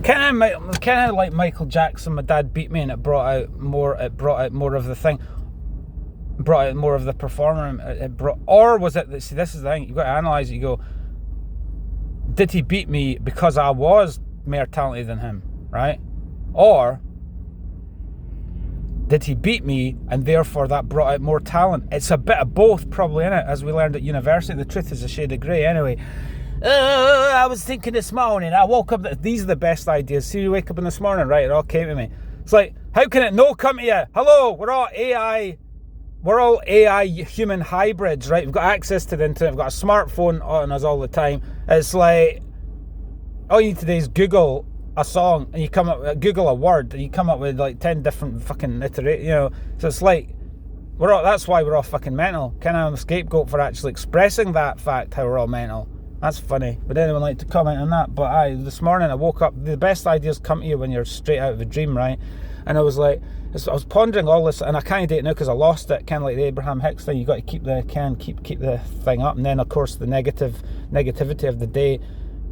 Kind of like Michael Jackson. My dad beat me, and it brought out more of the thing. Brought out more of the performer. Or was it? See, this is the thing. You've got to analyze it. You go, did he beat me because I was more talented than him, right? Or did he beat me and therefore that brought out more talent? It's a bit of both, probably, innit? As we learned at university, the truth is a shade of grey. Anyway, I was thinking this morning, I woke up, these are the best ideas. See, you wake up in this morning, right? It all came to me. It's like, how can it no come to you? Hello, we're all AI human hybrids, right? We've got access to the internet, we've got a smartphone on us all the time. It's like, all you need to do is Google a song, and you come up, Google a word, and you come up with like 10 different fucking iterations, you know. So it's like, that's why we're all fucking mental. Kind of a scapegoat for actually expressing that fact, how we're all mental. That's funny. Would anyone like to comment on that? But this morning I woke up, the best ideas come to you when you're straight out of a dream, right? And I was like, I was pondering all this, and I can't do it now because I lost it, kind of like the Abraham Hicks thing. You got to keep the thing up, and then of course the negativity of the day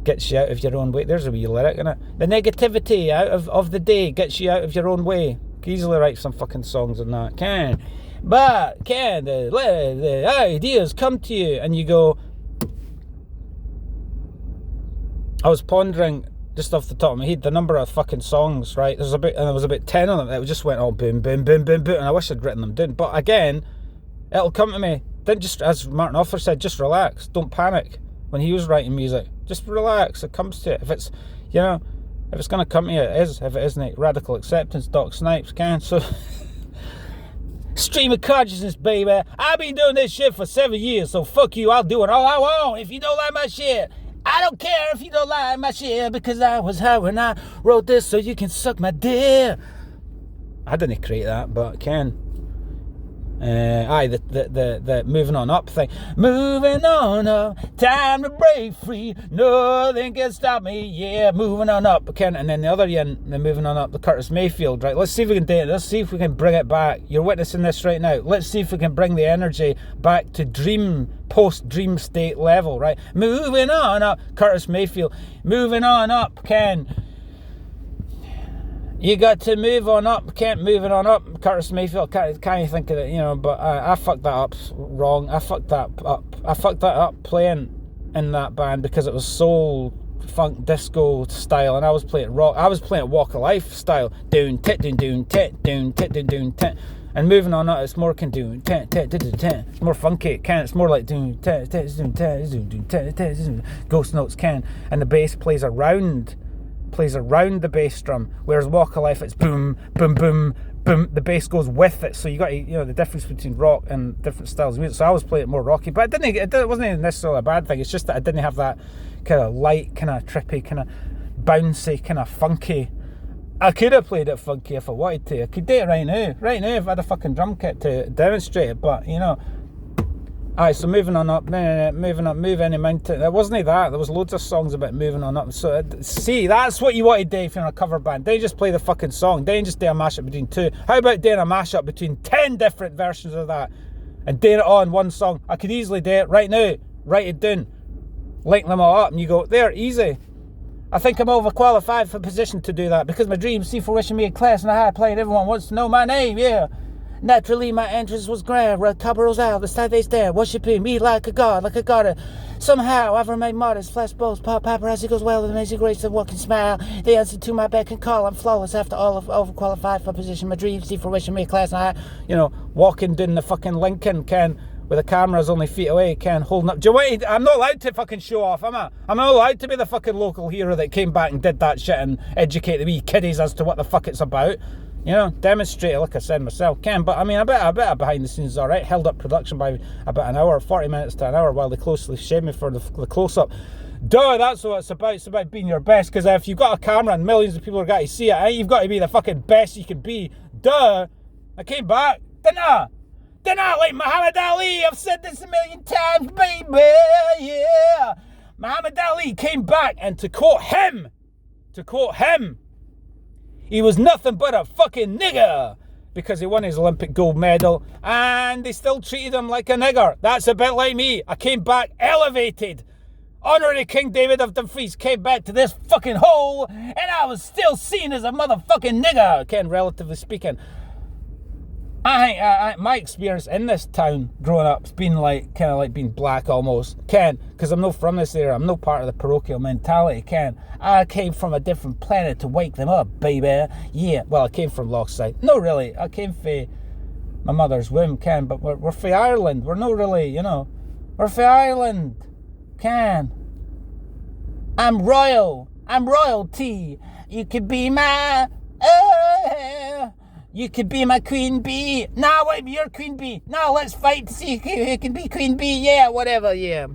gets you out of your own way. There's a wee lyric in it. The negativity out of the day gets you out of your own way. You can easily write some fucking songs on that. But the ideas come to you, and you go. I was pondering just off the top of my head the number of fucking songs, right? There was about 10 of them that just went all boom, boom, boom, boom, boom, and I wish I'd written them down. But again, it'll come to me. Then just, as Martin Offer said, just relax. Don't panic when he was writing music. Just relax. It comes to it. If it's, you know, if it's going to come to you, it is. If it isn't, Radical Acceptance, Doc Snipes, so... Stream of consciousness, baby. I've been doing this shit for 7 years, so fuck you. I'll do it all I want. If you don't like my shit, I don't care if you don't like my shit, because I was high when I wrote this, so you can suck my dick. I didn't create that, but Ken. The moving on up thing. Moving on up, time to break free. Nothing can stop me. Yeah, moving on up, Ken. And then the other end, the moving on up, the Curtis Mayfield, right? Let's see if we can do it. Let's see if we can bring it back. You're witnessing this right now. Let's see if we can bring the energy back to post-dream state level, right? Moving on up, Curtis Mayfield. Moving on up, Ken. You got to move on up, moving on up, Curtis Mayfield. Can't you think of it, you know? But I fucked that up wrong. I fucked that up playing in that band because it was soul, funk, disco style, and I was playing rock. I was playing Walk of Life style. Doon tit, doon doon tit, doon tit, doon doon tit. And moving on up, it's more doon tit, tit, tit, tit. It's more funky. It's more like doon tit, tit, doon tit, doon tit, tit. Ghost notes, and the bass plays around the bass drum, whereas Walk of Life, it's boom, boom, boom, boom. The bass goes with it, so you got to, you know, the difference between rock and different styles of music. So I was playing it more rocky, but it wasn't necessarily a bad thing. It's just that I didn't have that kind of light, kind of trippy, kind of bouncy, kind of funky. I could have played it funky if I wanted to. I could do it right now if I had a fucking drum kit to demonstrate it, but you know. Aye, so moving on up, moving up, move any mountain. There wasn't that. There was loads of songs about moving on up. So, see, that's what you want to do if you're in a cover band. Don't just play the fucking song. Don't just do a mashup between two. How about doing a mashup between 10 different versions of that and doing it all in one song? I could easily do it right now. Write it down. Link them all up and you go, there, easy. I think I'm overqualified for a position to do that because my dreams see fruition me in class and I had played. Everyone wants to know my name, yeah. Naturally, my entrance was grand. Red carpet rolls out, the side they stare, worshiping me like a god. Somehow, I've remained modest. Flash bulbs pop, paparazzi goes well with amazing grace and walking smile. The answer to my beck and call. I'm flawless after all of overqualified for a position. My dreams see fruition me in class, and I, you know, walking down the fucking Lincoln, with the cameras only feet away, holding up. Do you want? I'm not allowed to fucking show off, am I? I'm not allowed to be the fucking local hero that came back and did that shit and educate the wee kiddies as to what the fuck it's about. You know, demonstrate it like I said myself, but I mean, a bit of behind the scenes is alright. Held up production by about an hour, 40 minutes to an hour while they closely shaved me for the close-up. Duh, that's what it's about. It's about being your best, because if you've got a camera and millions of people are going to see it, you've got to be the fucking best you can be. Duh, I came back, didn't I like Muhammad Ali? I've said this a million times, baby, yeah. Muhammad Ali came back, and to quote him, he was nothing but a fucking nigger because he won his Olympic gold medal and they still treated him like a nigger. That's a bit like me. I came back elevated. Honorary King David of Dumfries came back to this fucking hole, and I was still seen as a motherfucking nigger, Ken, relatively speaking. I think my experience in this town growing up has been like, kind of like being black almost, Ken, because I'm not from this area, I'm no part of the parochial mentality, Ken. I came from a different planet to wake them up, baby. Yeah, well, I came from Lochside. No, really, I came from my mother's womb, Ken, but we're from Ireland. We're not really, you know, we're from Ireland, Ken. I'm royal. I'm royalty. You could be my... you could be my queen bee. No, I'm your queen bee. No, let's fight to see who can be queen bee. Yeah, whatever, yeah.